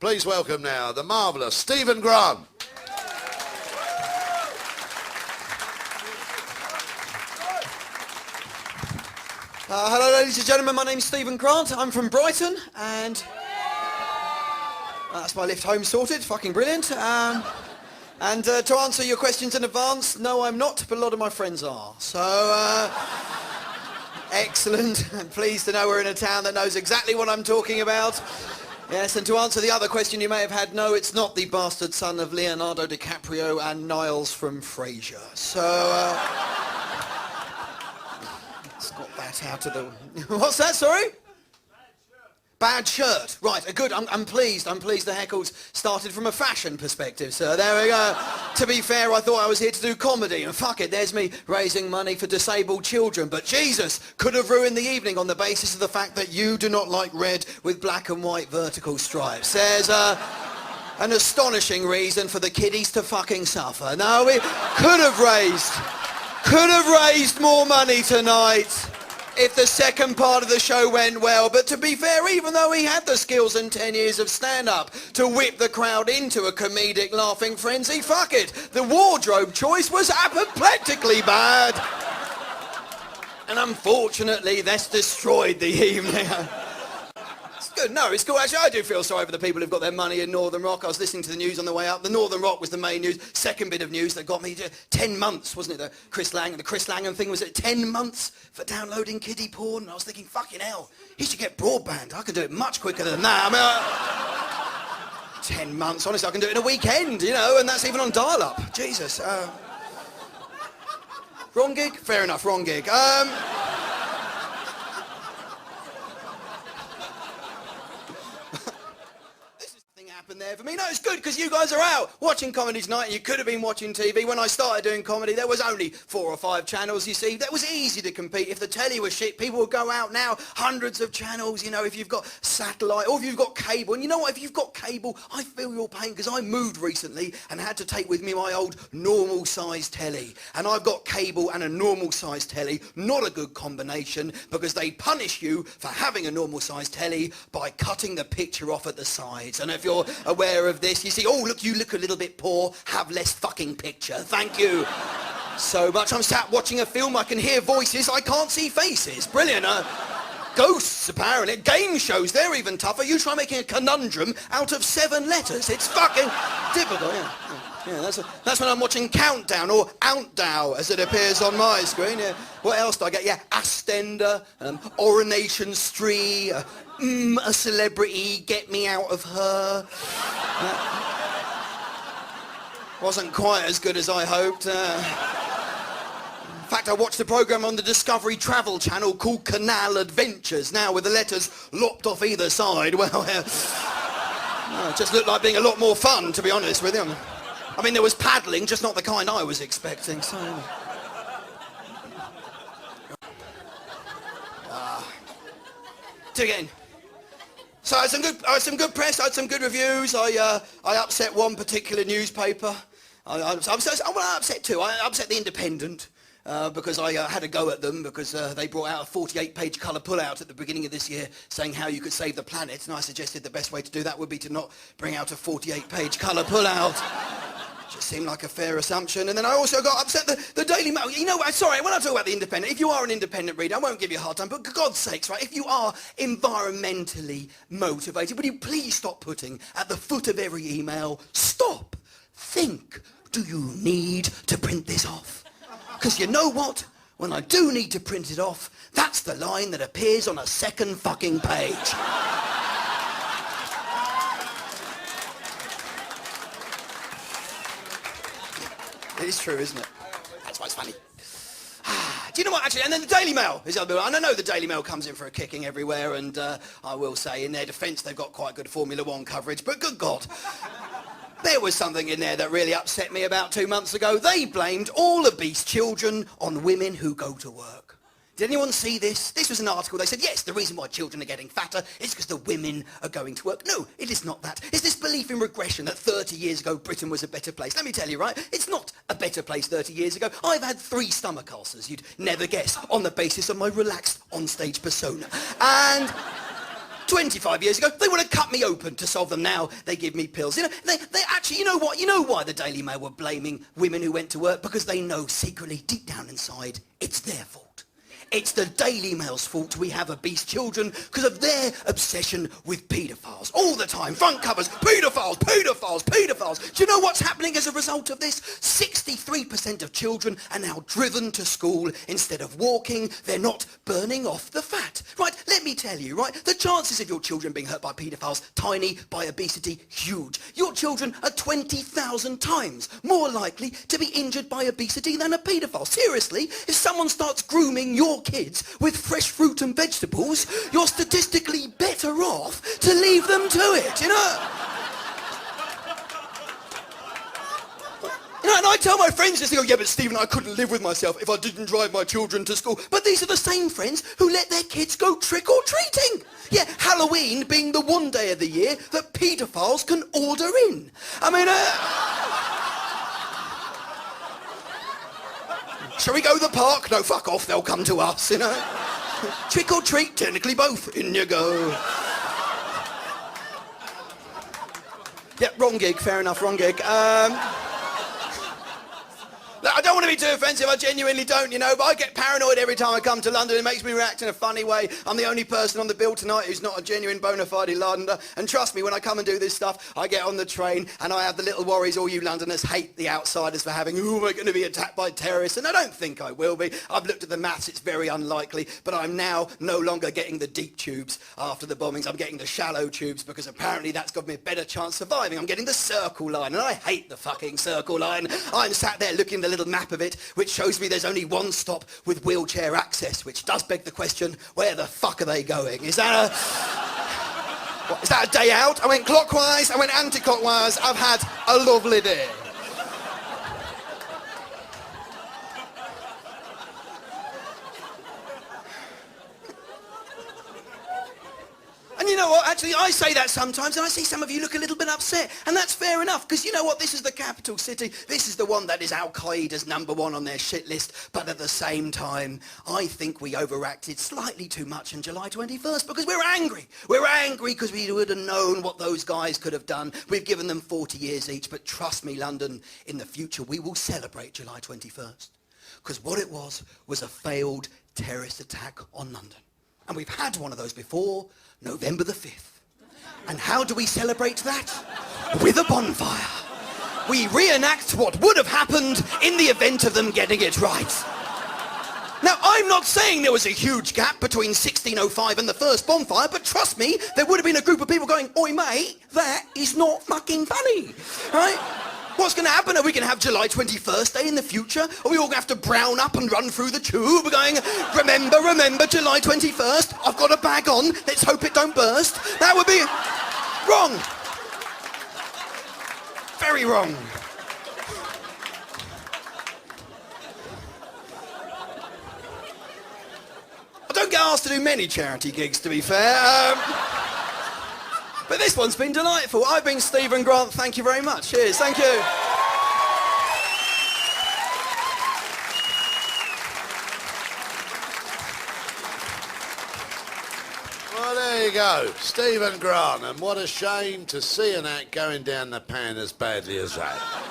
Please welcome now the marvellous Stephen Grant. Hello ladies and gentlemen, my name's Stephen Grant. I'm from Brighton and that's my lift home sorted, fucking brilliant. And to answer your questions in advance, no I'm not, but a lot of my friends are. So, excellent. I'm pleased to know we're in a town that knows exactly what I'm talking about. Yes, and to answer the other question you may have had, no, it's not the bastard son of Leonardo DiCaprio and Niles from Frasier. So, let's got that out of the... What's that, sorry? Bad shirt. Right, good. I'm pleased. I'm pleased the heckles started from a fashion perspective, sir. There we go. To be fair, I thought I was here to do comedy, and fuck it, there's me raising money for disabled children. But Jesus could have ruined the evening on the basis of the fact that you do not like red with black and white vertical stripes. There's an astonishing reason for the kiddies to fucking suffer. No, we could have raised more money tonight if the second part of the show went well. But to be fair, even though he had the skills and 10 years of stand-up to whip the crowd into a comedic laughing frenzy, fuck it, the wardrobe choice was apoplectically bad. And unfortunately, that's destroyed the evening. It's good. No, it's cool. Actually, I do feel sorry for the people who've got their money in Northern Rock. I was listening to the news on the way up. The Northern Rock was the main news. Second bit of news that got me to 10 months, wasn't it? The Chris Langham thing, was it 10 months for downloading kiddie porn? And I was thinking, fucking hell, he should get broadband. I can do it much quicker than that. I mean, 10 months, honestly, I can do it in a weekend, you know, and that's even on dial-up. Jesus. Wrong gig? Fair enough, wrong gig. There for me. No, it's good because you guys are out watching comedy tonight and you could have been watching TV. When I started doing comedy, there was only 4 or 5 channels, you see. That was easy to compete. If the telly was shit, people would go out now, hundreds of channels, you know, if you've got satellite or if you've got cable. And you know what, if you've got cable, I feel your pain because I moved recently and had to take with me my old normal size telly. And I've got cable and a normal size telly. Not a good combination because they punish you for having a normal size telly by cutting the picture off at the sides. And if you're aware of this, you see, oh look, you look a little bit poor, have less fucking picture. Thank you so much. I'm sat watching a film, I can hear voices, I can't see faces. Brilliant. Ghosts, apparently. Game shows, they're even tougher. You try making a conundrum out of 7 letters. It's fucking difficult, yeah. Yeah, that's when I'm watching Countdown, or Outdow, as it appears on my screen. Yeah. What else do I get? Yeah, Astender, Oronation Stree, a celebrity, get me out of her. Wasn't quite as good as I hoped. In fact, I watched a programme on the Discovery Travel Channel called Canal Adventures, now with the letters lopped off either side. Well, it just looked like being a lot more fun, to be honest with you. I mean, there was paddling, just not the kind I was expecting, so... Again. So I had some good press, I had some good reviews. I upset one particular newspaper. I upset 2. I upset the Independent. Because I had a go at them because they brought out a 48-page colour pull-out at the beginning of this year saying how you could save the planet, and I suggested the best way to do that would be to not bring out a 48-page colour pull-out. Just seemed like a fair assumption. And then I also got upset the Daily Mail. You know, sorry, when I talk about the Independent, if you are an independent reader, I won't give you a hard time, but for God's sakes, right, if you are environmentally motivated, would you please stop putting at the foot of every email, stop, think, do you need to print this off? Because you know what? When I do need to print it off, that's the line that appears on a second fucking page. It is true, isn't it? That's why it's funny. Do you know what, actually, and then the Daily Mail is the other, and I know the Daily Mail comes in for a kicking everywhere, and I will say, in their defence, they've got quite good Formula 1 coverage, but good God. There was something in there that really upset me about 2 months ago. They blamed all obese children on women who go to work. Did anyone see this? This was an article. They said, yes, the reason why children are getting fatter is because the women are going to work. No, it is not that. It's this belief in regression that 30 years ago Britain was a better place. Let me tell you, right? It's not a better place 30 years ago. I've had 3 stomach ulcers, you'd never guess, on the basis of my relaxed onstage persona. And 25 years ago, they would have cut me open to solve them. Now they give me pills. You know, they actually, you know what? You know why the Daily Mail were blaming women who went to work? Because they know secretly, deep down inside, it's their fault. It's the Daily Mail's fault we have obese children because of their obsession with paedophiles. All the time, front covers, paedophiles, paedophiles, paedophiles. Do you know what's happening as a result of this? 63% of children are now driven to school instead of walking. They're not burning off the fat. Right, let me tell you, right, the chances of your children being hurt by paedophiles, tiny, by obesity, huge. Your children are 20,000 times more likely to be injured by obesity than a paedophile. Seriously, if someone starts grooming your kids with fresh fruit and vegetables, you're statistically better off to leave them to it, you know? You know, and I tell my friends this, they go, yeah, but Stephen, I couldn't live with myself if I didn't drive my children to school. But these are the same friends who let their kids go trick-or-treating. Yeah, Halloween being the one day of the year that paedophiles can order in. I mean, shall we go to the park? No, fuck off, they'll come to us, you know? Trick or treat, technically both. In you go. Yeah, wrong gig, fair enough, wrong gig. Look, I don't want to be too offensive, I genuinely don't, you know, but I get paranoid every time I come to London. It makes me react in a funny way. I'm the only person on the bill tonight who's not a genuine bona fide Londoner. And trust me, when I come and do this stuff, I get on the train and I have the little worries all you Londoners hate the outsiders for having. Ooh, am I going to be attacked by terrorists? And I don't think I will be. I've looked at the maths, it's very unlikely. But I'm now no longer getting the deep tubes after the bombings. I'm getting the shallow tubes because apparently that's got me a better chance of surviving. I'm getting the circle line and I hate the fucking circle line. I'm sat there looking at the little map of it, which shows me there's only one stop with wheelchair access, which does beg the question, where the fuck are they going? Is that is that a day out? I went clockwise, I went anti-clockwise, I've had a lovely day. And you know what, actually, I say that sometimes, and I see some of you look a little bit upset, and that's fair enough, because you know what, this is the capital city, this is the one that is Al-Qaeda's #1 on their shit list, but at the same time, I think we overacted slightly too much on July 21st, because we're angry. We're angry because we would have known what those guys could have done. We've given them 40 years each, but trust me, London, in the future, we will celebrate July 21st, because what it was a failed terrorist attack on London. And we've had one of those before, November the 5th. And how do we celebrate that? With a bonfire. We reenact what would have happened in the event of them getting it right. Now, I'm not saying there was a huge gap between 1605 and the first bonfire, but trust me, there would have been a group of people going, oi mate, that is not fucking funny, right? What's going to happen? Are we going to have July 21st Day in the future? Are we all going to have to brown up and run through the tube? We're going, remember, July 21st? I've got a bag on. Let's hope it don't burst. That would be wrong. Very wrong. I don't get asked to do many charity gigs, to be fair. But this one's been delightful. I've been Stephen Grant. Thank you very much. Cheers. Thank you. Well, there you go. Stephen Grant. And what a shame to see an act going down the pan as badly as that.